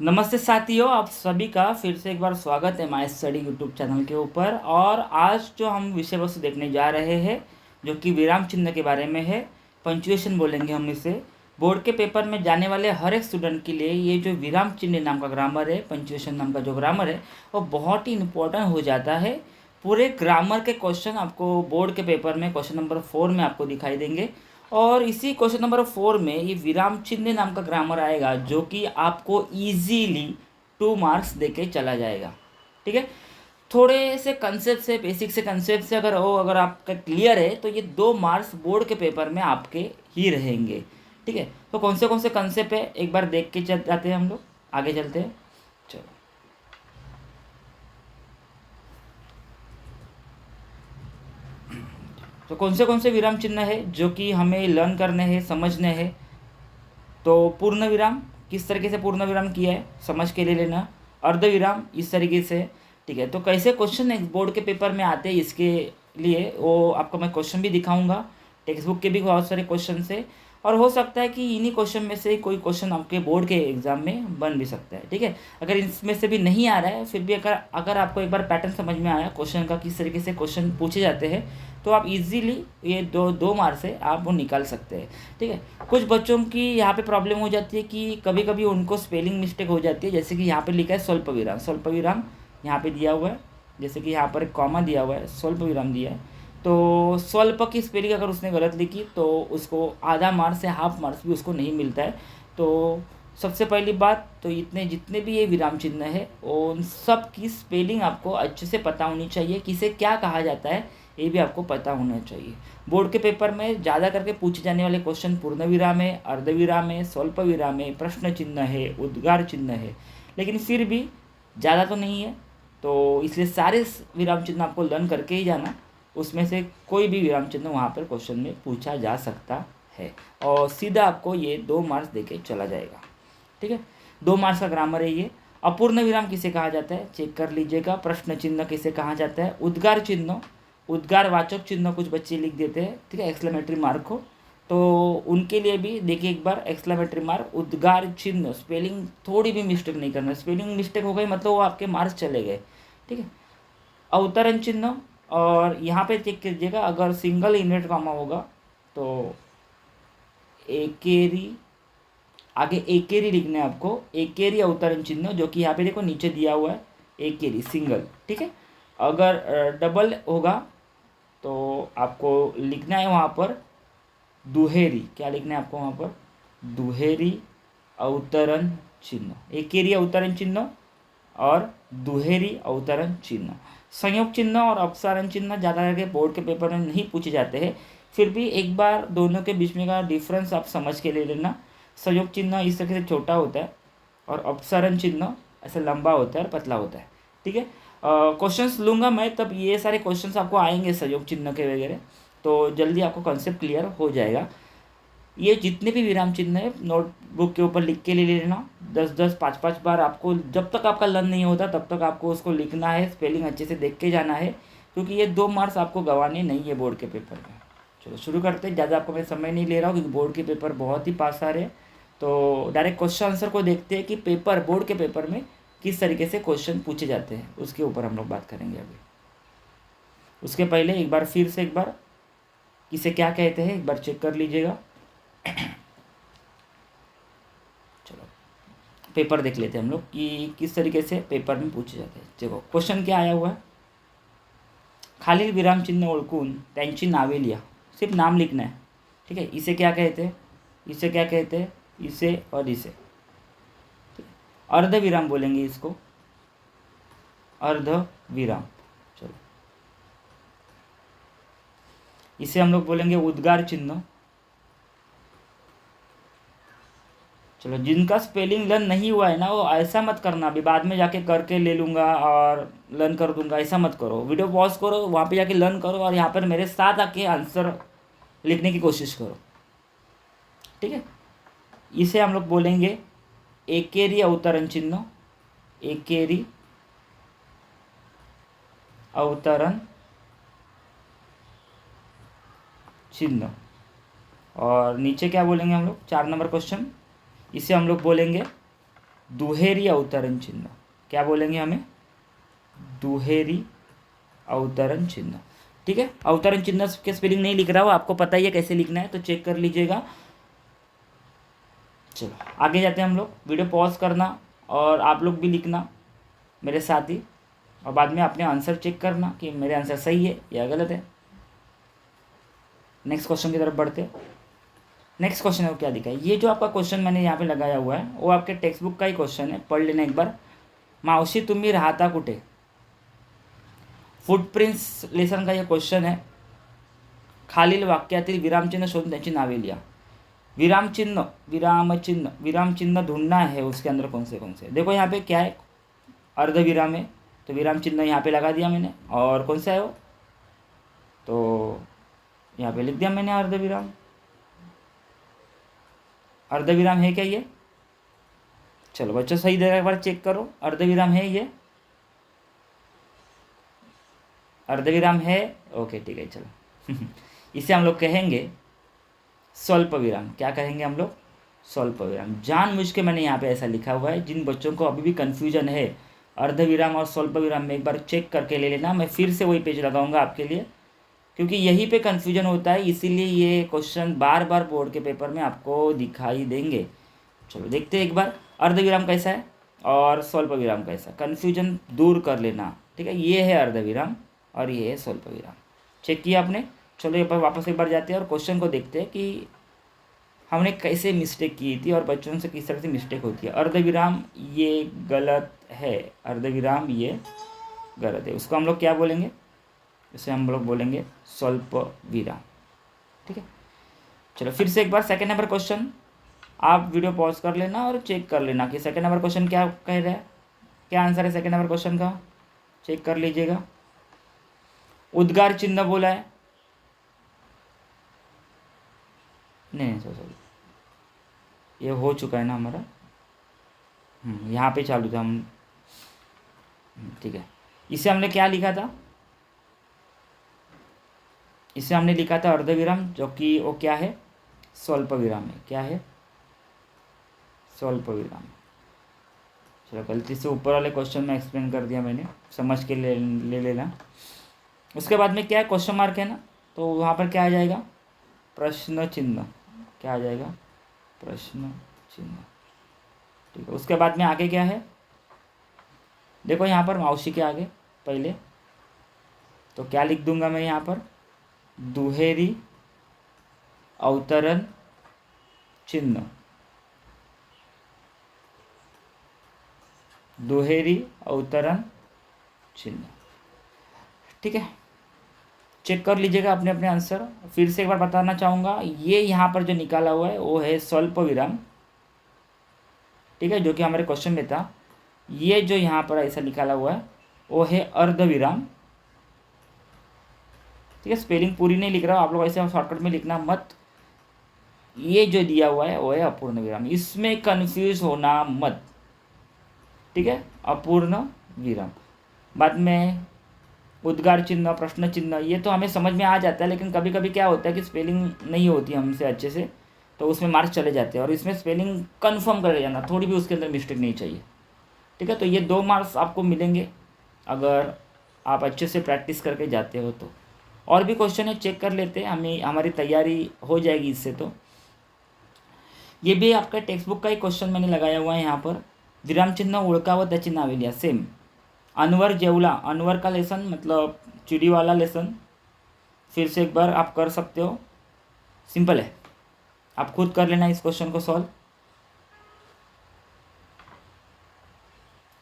नमस्ते साथियों, आप सभी का फिर से एक बार स्वागत है माय स्टडी यूट्यूब चैनल के ऊपर। और आज जो हम विषय वस्तु देखने जा रहे हैं जो कि विराम चिन्ह के बारे में है, पंक्चुएशन बोलेंगे हम इसे। बोर्ड के पेपर में जाने वाले हर एक स्टूडेंट के लिए ये जो विराम चिन्ह नाम का ग्रामर है, पंक्चुएशन नाम का जो ग्रामर है, वो बहुत ही इंपॉर्टेंट हो जाता है। पूरे ग्रामर के क्वेश्चन आपको बोर्ड के पेपर में क्वेश्चन नंबर 4 में आपको दिखाई देंगे। और इसी क्वेश्चन नंबर 4 में ये विराम चिन्ह नाम का ग्रामर आएगा जो कि आपको इजीली 2 मार्क्स देके चला जाएगा। ठीक है, थोड़े से कंसेप्ट से, बेसिक से कंसेप्ट से अगर आपका क्लियर है तो ये 2 मार्क्स बोर्ड के पेपर में आपके ही रहेंगे। ठीक है, तो कौन से कंसेप्ट है एक बार देख के चल जाते हैं, हम लोग आगे चलते हैं। चलो, तो कौन से विराम चिन्ह है जो कि हमें लर्न करने हैं, समझने हैं। तो पूर्ण विराम किस तरीके से पूर्ण विराम किया है समझ के ले लेना। अर्ध विराम इस तरीके से। ठीक है, तो कैसे क्वेश्चन बोर्ड के पेपर में आते हैं इसके लिए वो आपको मैं क्वेश्चन भी दिखाऊंगा। टेक्स्ट बुक के भी बहुत सारे क्वेश्चन से, और हो सकता है कि इन्हीं क्वेश्चन में से कोई क्वेश्चन आपके बोर्ड के एग्जाम में बन भी सकता है। ठीक है, अगर इसमें से भी नहीं आ रहा है फिर भी अगर अगर आपको एक बार पैटर्न समझ में आया क्वेश्चन का, किस तरीके से क्वेश्चन पूछे जाते हैं, तो आप इजीली ये दो मार्क से आप वो निकाल सकते हैं। ठीक है, कुछ बच्चों की यहाँ पे प्रॉब्लम हो जाती है कि कभी कभी उनको स्पेलिंग मिस्टेक हो जाती है। जैसे कि यहाँ पे लिखा है स्वल्प विराम, स्वल्प विराम यहाँ पे दिया हुआ है, जैसे कि यहाँ पर एक कॉमा दिया हुआ है, स्वल्प विराम दिया है। तो स्वल्प की स्पेलिंग अगर उसने गलत लिखी तो उसको आधा मार्क्स या हाफ मार्क्स भी उसको नहीं मिलता है। तो सबसे पहली बात तो इतने जितने भी ये विराम चिन्ह है उन सब की स्पेलिंग आपको अच्छे से पता होनी चाहिए, किसे क्या कहा जाता है ये भी आपको पता होना चाहिए। बोर्ड के पेपर में ज़्यादा करके पूछे जाने वाले क्वेश्चन पूर्ण विराम है, अर्ध विराम है, स्वल्प विराम है, प्रश्न चिन्ह है, उद्गार चिन्ह है, लेकिन फिर भी ज़्यादा तो नहीं है। तो इसलिए सारे विराम चिन्ह आपको लर्न करके ही जाना, उसमें से कोई भी विराम चिन्ह वहाँ पर क्वेश्चन में पूछा जा सकता है और सीधा आपको ये 2 मार्क्स देके चला जाएगा। ठीक है, 2 मार्क्स का ग्रामर है ये। अपूर्ण विराम किसे कहा जाता है चेक कर लीजिएगा। प्रश्न चिन्ह किसे कहा जाता है, उद्गार चिन्ह, उद्गारवाचक चिन्ह कुछ बच्चे लिख देते हैं, ठीक है, एक्सक्लेमेटरी मार्क को, तो उनके लिए भी देखिए एक बार एक्सक्लेमेटरी मार्क, उद्गार चिन्ह स्पेलिंग थोड़ी भी मिस्टेक नहीं करना। स्पेलिंग मिस्टेक हो गई मतलब वो आपके मार्क्स चले गए। ठीक है, अवतरण चिन्ह, और यहाँ पे चेक कीजिएगा अगर सिंगल इन्वर्ट कॉमा होगा तो एकेरी, आगे एकेरी लिखना है आपको, एकेरी अवतरण चिन्ह, जो कि यहाँ पे देखो नीचे दिया हुआ है एकेरी सिंगल। ठीक है, अगर डबल होगा तो आपको लिखना है वहाँ पर दुहेरी, क्या लिखना है आपको वहाँ पर, दुहेरी अवतरण चिन्ह, एकेरी अवतरण चिन्ह और दुहेरी अवतरण चिन्ह। संयोग चिन्ह और अपसारण चिन्ह ज़्यादा करके बोर्ड के पेपर में नहीं पूछे जाते हैं, फिर भी एक बार दोनों के बीच में का डिफरेंस आप समझ के ले लेना। संयोग चिन्ह इस तरह से छोटा होता है और अपसारण चिन्ह ऐसा लंबा होता है और पतला होता है। ठीक है, क्वेश्चंस लूँगा मैं, तब ये सारे क्वेश्चंस आपको आएंगे संयोग चिन्ह के वगैरह, तो जल्दी आपको कॉन्सेप्ट क्लियर हो जाएगा। ये जितने भी विराम चिन्ह है नोटबुक के ऊपर लिख के ले लेना, 10-10, 5-5 बार आपको, जब तक आपका लर्न नहीं होता तब तक आपको उसको लिखना है, स्पेलिंग अच्छे से देख के जाना है, क्योंकि ये 2 मार्क्स आपको गंवाने नहीं है बोर्ड के पेपर में। चलो शुरू करते हैं, ज़्यादा आपको मैं समय नहीं ले रहा हूँ क्योंकि बोर्ड के पेपर बहुत ही पास आ रहे हैं। तो डायरेक्ट क्वेश्चन आंसर को देखते हैं कि पेपर बोर्ड के पेपर में किस तरीके से क्वेश्चन पूछे जाते हैं, उसके ऊपर हम लोग बात करेंगे अभी। उसके पहले एक बार फिर से एक बार किसे क्या कहते हैं एक बार चेक कर लीजिएगा। चलो पेपर देख लेते हैं हम लोग कि किस तरीके से पेपर में पूछे जाते हैं। देखो क्वेश्चन क्या आया हुआ है, खालील विराम चिन्ह ओळखून त्यांची नावे लिहा, सिर्फ नाम लिखना है। ठीक है, इसे क्या कहते हैं, इसे क्या कहते हैं, इसे और इसे। अर्ध विराम बोलेंगे इसको, अर्ध विराम। चलो इसे हम लोग बोलेंगे उद्गार चिन्ह। चलो जिनका स्पेलिंग लर्न नहीं हुआ है ना वो ऐसा मत करना, अभी बाद में जाके करके ले लूँगा और लर्न कर दूंगा, ऐसा मत करो। वीडियो पॉज करो, वहाँ पे जाके लर्न करो और यहाँ पर मेरे साथ आके आंसर लिखने की कोशिश करो। ठीक है, इसे हम लोग बोलेंगे एकेरी अवतरण चिन्ह, एकेरी अवतरण चिन्ह। और नीचे क्या बोलेंगे हम लोग, 4 नंबर क्वेश्चन, इसे हम लोग बोलेंगे दुहेरी अवतरण चिन्ह, क्या बोलेंगे हमें, दुहेरी अवतरण चिन्ह। ठीक है, अवतरण चिन्ह के स्पेलिंग नहीं लिख रहा हूँ, आपको पता ही है कैसे लिखना है, तो चेक कर लीजिएगा। चलो आगे जाते हैं हम लोग। वीडियो पॉज करना और आप लोग भी लिखना मेरे साथ ही, और बाद में अपने आंसर चेक करना कि मेरे आंसर सही है या गलत है। नेक्स्ट क्वेश्चन की तरफ बढ़ते हैं। नेक्स्ट क्वेश्चन है वो क्या दिखा है, ये जो आपका क्वेश्चन मैंने यहाँ पे लगाया हुआ है वो आपके टेक्स्ट बुक का ही क्वेश्चन है, पढ़ लेना एक बार। मावशी तुम्ही राहता कुठे, फुटप्रिंट्स लेसन का ये क्वेश्चन है। खालील वाक्यातील विरामचिन्ह शोधून त्यांची नावे लिहा। विरामचिन्ह ढूंढना है, उसके अंदर कौन से। देखो यहाँ पे क्या है, अर्ध विराम है, तो विराम चिन्ह यहाँ पे लगा दिया मैंने। और कौन सा है वो, तो यहाँ पे लिख दिया मैंने अर्ध विराम। अर्ध विराम है क्या ये, चलो बच्चों सही दे रहा है, एक बार चेक करो, अर्ध विराम है ये, अर्ध विराम है, ओके ठीक है चलो। इसे हम लोग कहेंगे स्वल्प विराम। क्या कहेंगे हम लोग, स्वल्प विराम। जानबूझ के मैंने यहाँ पे ऐसा लिखा हुआ है, जिन बच्चों को अभी भी कन्फ्यूजन है अर्ध विराम और स्वल्प विराम में, एक बार चेक करके ले लेना। मैं फिर से वही पेज लगाऊंगा आपके लिए, क्योंकि यहीं पे कन्फ्यूजन होता है, इसीलिए ये क्वेश्चन बार बार बोर्ड के पेपर में आपको दिखाई देंगे। चलो देखते हैं एक बार अर्ध विराम कैसा है और स्वल्प विराम कैसा, कन्फ्यूजन दूर कर लेना। ठीक है, ये है अर्ध विराम और ये है स्वल्प विराम। चेक किया आपने। चलो एक बार वापस एक बार जाते हैं और क्वेश्चन को देखते हैं कि हमने कैसे मिस्टेक की थी और बच्चों से किस तरह से मिस्टेक होती है। अर्ध विराम ये गलत है, अर्ध विराम ये गलत है, उसको हम लोग क्या बोलेंगे, इसे हम लोग बोलेंगे स्वल्प विराम। ठीक है, चलो फिर से एक बार सेकंड नंबर क्वेश्चन, आप वीडियो पॉज कर लेना और चेक कर लेना कि सेकंड नंबर क्वेश्चन क्या कह रहा है, क्या आंसर है सेकंड नंबर क्वेश्चन का, चेक कर लीजिएगा। उद्गार चिन्ह बोला है, नहीं सॉरी, ये हो चुका है ना हमारा, यहाँ पे चालू था हम। ठीक है, इसे हमने क्या लिखा था, इसे हमने लिखा था अर्ध विराम, जो कि वो क्या है, स्वल्प विराम है। क्या है, स्वल्प विराम। चलो गलती से ऊपर वाले क्वेश्चन में एक्सप्लेन कर दिया मैंने, समझ के ले लेना। उसके बाद में क्या है, क्वेश्चन मार्क है ना, तो वहाँ पर क्या आ जाएगा, प्रश्न चिन्ह। क्या आ जाएगा, प्रश्न चिन्ह। ठीक है, उसके बाद में आगे क्या है, देखो यहाँ पर मावशी के आगे पहले, तो क्या लिख दूंगा मैं यहाँ पर, दुहेरी अवतरण चिन्ह, दुहेरी अवतरण चिन्ह। ठीक है, चेक कर लीजिएगा अपने अपने आंसर। फिर से एक बार बताना चाहूँगा, ये यहाँ पर जो निकाला हुआ है वो है स्वल्प विराम। ठीक है, जो कि हमारे क्वेश्चन में था। ये जो यहाँ पर ऐसा निकाला हुआ है वो है अर्ध विराम। ठीक है, स्पेलिंग पूरी नहीं लिख रहा हूँ, आप लोग ऐसे शॉर्टकट में लिखना मत। ये जो दिया हुआ है वो है अपूर्ण विराम, इसमें कंफ्यूज होना मत। ठीक है, अपूर्ण विराम। बाद में उद्गार चिन्ह, प्रश्न चिन्ह, ये तो हमें समझ में आ जाता है, लेकिन कभी कभी क्या होता है कि स्पेलिंग नहीं होती हमसे अच्छे से, तो उसमें मार्क्स चले जाते हैं। और इसमें स्पेलिंग कन्फर्म कर जाना, थोड़ी भी उसके अंदर मिस्टेक नहीं चाहिए। ठीक है, तो ये 2 मार्क्स आपको मिलेंगे अगर आप अच्छे से प्रैक्टिस करके जाते हो तो। और भी क्वेश्चन है, चेक कर लेते हैं, हमें हमारी तैयारी हो जाएगी इससे। तो ये भी आपका टेक्स्ट बुक का ही क्वेश्चन मैंने लगाया हुआ है यहाँ पर। विराम चिन्ह ओळखा व त्याची नावे लिहा, सेम। अनवर जेवला, अनवर का लेसन मतलब चिड़ी वाला लेसन, फिर से एक बार आप कर सकते हो, सिंपल है, आप खुद कर लेना इस क्वेश्चन को सॉल्व।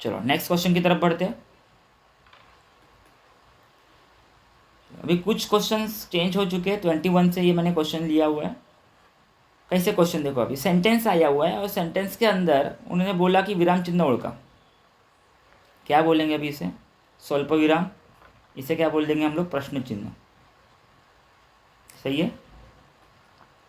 चलो नेक्स्ट क्वेश्चन की तरफ बढ़ते हैं। अभी कुछ क्वेश्चंस चेंज हो चुके हैं, 21 से ये मैंने क्वेश्चन लिया हुआ है। कैसे क्वेश्चन देखो, अभी सेंटेंस आया हुआ है और सेंटेंस के अंदर उन्होंने बोला कि विराम चिन्ह ओळखा, क्या बोलेंगे अभी इसे, स्वल्प विराम। इसे क्या बोल देंगे हम लोग, प्रश्न चिन्ह। सही है।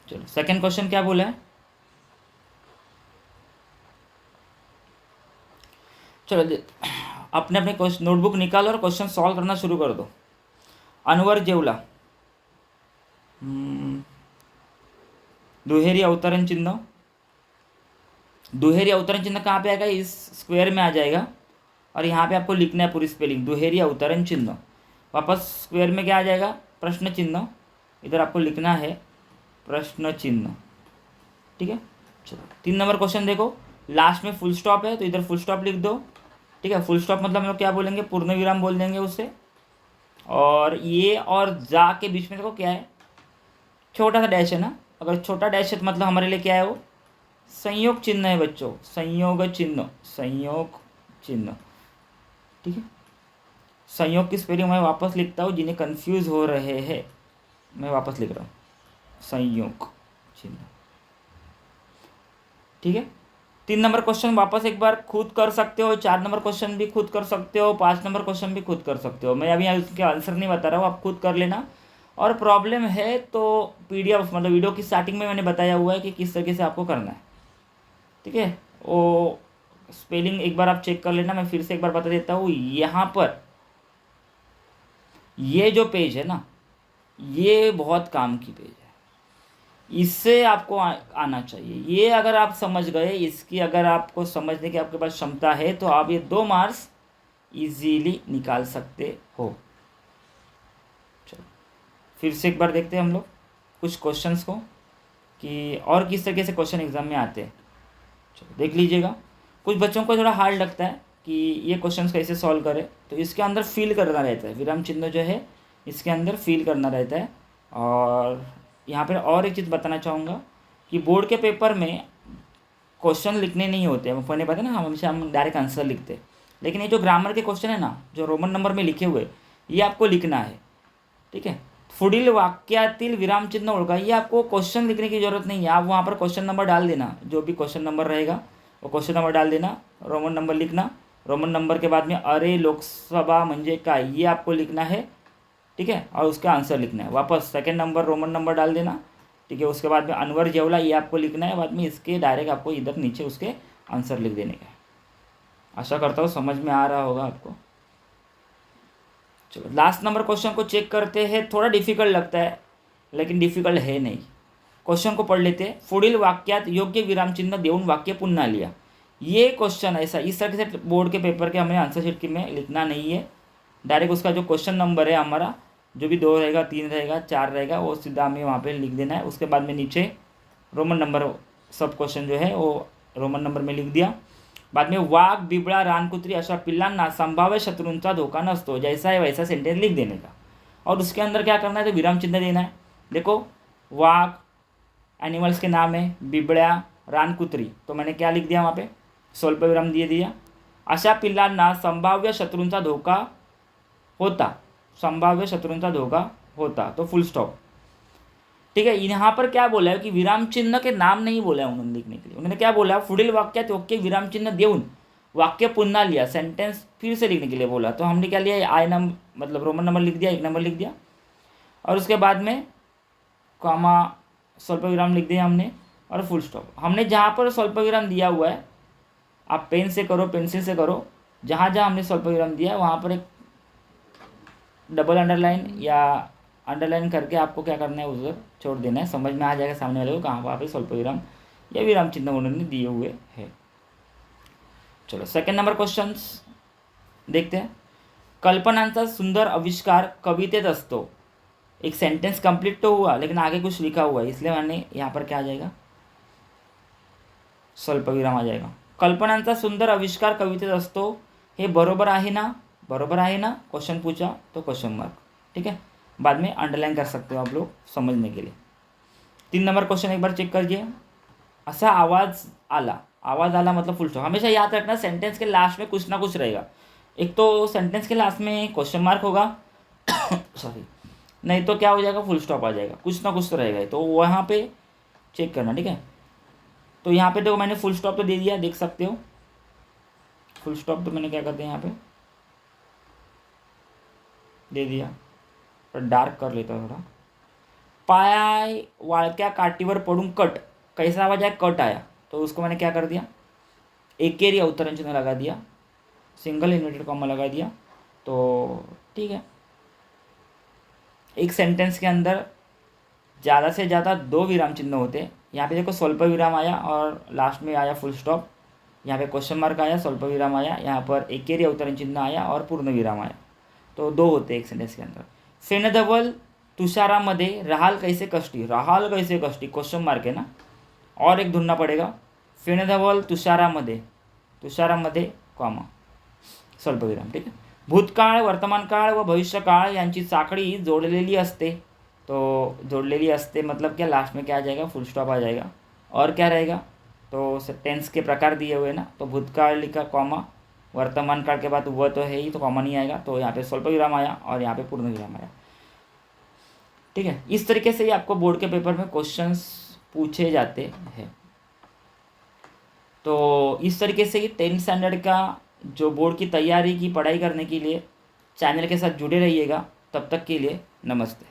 चलो सेकंड क्वेश्चन क्या बोला है, चलो अपने अपने क्वेश्चन नोटबुक निकालो और क्वेश्चन सॉल्व करना शुरू कर दो। अनवर जेवला, दुहेरी अवतरण चिन्ह, दुहेरी अवतरण चिन्ह कहाँ पे आएगा, इस स्क्वायर में आ जाएगा और यहाँ पे आपको लिखना है पूरी स्पेलिंग, दुहेरी अवतरण चिन्ह। वापस स्क्वायर में क्या आ जाएगा, प्रश्न चिन्ह, इधर आपको लिखना है प्रश्न चिन्ह। ठीक है, चलो 3 नंबर क्वेश्चन देखो, लास्ट में फुल स्टॉप है तो इधर फुल स्टॉप लिख दो। ठीक है, फुल स्टॉप मतलब हम लोग क्या बोलेंगे, पूर्ण विराम बोल देंगे उससे। और ये और जा के बीच में देखो क्या है, छोटा सा डैश है ना, अगर छोटा डैश है तो मतलब हमारे लिए क्या है वो, संयोग चिन्ह है बच्चों, संयोग चिन्ह, संयोग चिन्ह। ठीक है, संयोग की स्पेलिंग मैं वापस लिखता हूँ, जिन्हें कंफ्यूज हो रहे हैं मैं वापस लिख रहा हूँ, संयोग चिन्ह। ठीक है, 3 नंबर क्वेश्चन वापस एक बार खुद कर सकते हो, 4 नंबर क्वेश्चन भी खुद कर सकते हो, 5 नंबर क्वेश्चन भी खुद कर सकते हो। मैं अभी उसके आंसर नहीं बता रहा हूँ, आप खुद कर लेना। और प्रॉब्लम है तो PDF मतलब वीडियो की स्टार्टिंग में मैंने बताया हुआ है कि किस तरीके से आपको करना है। ठीक है, वो स्पेलिंग एक बार आप चेक कर लेना, मैं फिर से एक बार बता देता हूँ। यहाँ पर ये जो पेज है ना, ये बहुत काम की पेज है, इससे आपको आना चाहिए। ये अगर आप समझ गए, इसकी अगर आपको समझने की आपके पास क्षमता है तो आप ये 2 मार्क्स इजीली निकाल सकते हो। चलो फिर से एक बार देखते हैं हम लोग कुछ क्वेश्चंस को कि और किस तरीके से क्वेश्चन एग्जाम में आते हैं। चलो देख लीजिएगा, कुछ बच्चों को थोड़ा हार्ड लगता है कि ये क्वेश्चंस कैसे सॉल्व करें, तो इसके अंदर फील करना रहता है, विराम चिन्ह जो है इसके अंदर फील करना रहता है। और यहाँ पर और एक चीज़ बताना चाहूँगा कि बोर्ड के पेपर में क्वेश्चन लिखने नहीं होते हैं, मैंने पता ना, हमेशा हम डायरेक्ट आंसर लिखते हैं, लेकिन ये जो ग्रामर के क्वेश्चन है ना, जो रोमन नंबर में लिखे हुए, ये आपको लिखना है। ठीक है, पुढील वाक्यातील विरामचिन्ह ओळखा, ये आपको क्वेश्चन लिखने की ज़रूरत नहीं है, आप वहाँ पर क्वेश्चन नंबर डाल देना, जो भी क्वेश्चन नंबर रहेगा वो क्वेश्चन नंबर डाल देना, रोमन नंबर लिखना, रोमन नंबर के बाद में अरे लोकसभा म्हणजे काय, ये आपको लिखना है। ठीक है, और उसका आंसर लिखना है, वापस सेकंड नंबर रोमन नंबर डाल देना। ठीक है, उसके बाद में अनवर जेवला, ये आपको लिखना है, बाद में इसके डायरेक्ट आपको इधर नीचे उसके आंसर लिख देने का है। आशा करता हूँ समझ में आ रहा होगा आपको। चलो लास्ट नंबर क्वेश्चन को चेक करते हैं, थोड़ा डिफिकल्ट लगता है लेकिन डिफिकल्ट है नहीं। क्वेश्चन को पढ़ लेते हैं, पुढील वाक्यात योग्य विरामचिन्ह देऊन वाक्य पुन्हा लिहा। ये क्वेश्चन ऐसा इस तरह से बोर्ड के पेपर के हमें आंसर शीट में लिखना नहीं है, डायरेक्ट उसका जो क्वेश्चन नंबर है हमारा, जो भी 2 रहेगा, 3 रहेगा, 4 रहेगा, वो सीधा हमें वहाँ पे लिख देना है। उसके बाद में नीचे रोमन नंबर, सब क्वेश्चन जो है वो रोमन नंबर में लिख दिया। बाद में वाघ, बिबळा, रानकुत्री अशा पिल्लांना संभाव्य शत्रूंचा धोका नसतो, जैसा है वैसा सेंटेंस लिख देने का। और उसके अंदर क्या करना है, तो विराम चिन्ह देना है। देखो वाघ एनिमल्स के नाम है, बिबळ्या, रानकुत्री, तो मैंने क्या लिख दिया वहाँ पे, स्वल्प विराम दे दिया। अशा पिल्लांना संभाव्य शत्रूंचा धोका होता, संभाव्य शत्रूंचा धोका होता, तो फुल स्टॉप। ठीक है, यहाँ पर क्या बोला है कि विराम चिन्ह के नाम नहीं बोला है उन्होंने लिखने के लिए, उन्होंने क्या बोला, पुढील वाक्यात योग्य विराम चिन्ह देऊन वाक्य पुन्हा लिया, सेंटेंस फिर से लिखने के लिए बोला। तो हमने क्या लिया, आई नंबर मतलब रोमन नंबर लिख दिया, 1 नंबर लिख दिया, और उसके बाद में कॉमा स्वल्प विराम लिख दिया हमने, और फुल स्टॉप। हमने जहाँ पर स्वल्प विराम दिया हुआ है, आप पेन से करो, पेंसिल से करो, जहाँ जहाँ हमने स्वल्प विराम दिया है वहाँ पर एक डबल अंडरलाइन या अंडरलाइन करके आपको क्या करना है, उधर छोड़ देना है, समझ में आ जाएगा सामने वाले को कहाँ वहाँ पे स्वल्प विराम या विराम चिन्ह उन्होंने दिए हुए हैं। चलो सेकंड नंबर क्वेश्चन देखते हैं। कल्पनांचा सुंदर आविष्कार कवितेत असतो, एक सेंटेंस कंप्लीट तो हुआ लेकिन आगे कुछ लिखा हुआ है, इसलिए मैंने यहाँ पर क्या आ जाएगा, स्वल्प विराम आ जाएगा। कल्पनांचा सुंदर आविष्कार कवितेत असतो, हे बरोबर आहे ना, बरोबर आहे ना, क्वेश्चन पूछा तो क्वेश्चन मार्क। ठीक है, बाद में अंडरलाइन कर सकते हो आप लोग समझने के लिए। 3 नंबर क्वेश्चन एक बार चेक करिए, ऐसा आवाज़ आला, आवाज़ आला मतलब फुल स्टॉप। हमेशा याद रखना सेंटेंस के लास्ट में कुछ ना कुछ रहेगा, एक तो सेंटेंस के लास्ट में क्वेश्चन मार्क होगा सॉरी, नहीं तो क्या हो जाएगा, फुल स्टॉप आ जाएगा, कुछ ना कुछ तो रहेगा, तो वहाँ पे चेक करना। ठीक है, तो यहाँ पे देखो मैंने फुल स्टॉप तो दे दिया, देख सकते हो फुल स्टॉप तो मैंने क्या करते हैं यहाँ पे दे दिया, पर डार्क कर लेता हूँ थोड़ा। पाय वाळक्या काठीवर पडून कट, कैसा आवाज आया, कट आया, तो उसको मैंने क्या कर दिया, एकेरी अवतरण चिन्ह लगा दिया, सिंगल इन्वर्टेड कॉमा लगा दिया। तो ठीक है, एक सेंटेंस के अंदर ज़्यादा से ज़्यादा 2 विराम चिन्ह होते हैं, यहाँ पे देखो स्वल्प विराम आया और लास्ट में आया फुल स्टॉप, यहाँ पे क्वेश्चन मार्क आया, स्वल्प विराम आया, यहाँ पर एकेरी अवतरण चिन्ह आया और पूर्ण विराम आया। तो 2 होते एक सेंटेंस के अंदर। फेनधवल तुषारामध्ये राहाल कैसे कष्टी, राहाल कैसे कष्टी क्वेश्चन मार्क है ना, और एक ढूंढना पड़ेगा। फेनधवल तुषारामध्ये, तुषारामध्ये कॉमा स्वल्प विराम, ठीक है। भूतकाळ, वर्तमानकाळ व भविष्यकाळ यांची साखळी जोडलेली असते, तो जोड़लेली असते मतलब क्या, लास्ट में क्या आ जाएगा, फुल स्टॉप आ जाएगा। और क्या रहेगा, तो टेंस के प्रकार दिए हुए ना, तो भूतकाल लिखा कॉमा, वर्तमान काल के बाद वह तो है ही, तो कॉमा नहीं आएगा, तो यहाँ पे स्वल्प विराम आया और यहाँ पे पूर्ण विराम आया, ठीक है। इस तरीके से ही आपको बोर्ड के पेपर में क्वेश्चंस पूछे जाते हैं। तो इस तरीके से ही 10th स्टैंडर्ड का जो बोर्ड की तैयारी की पढ़ाई करने के लिए चैनल के साथ जुड़े रहिएगा। तब तक के लिए नमस्ते।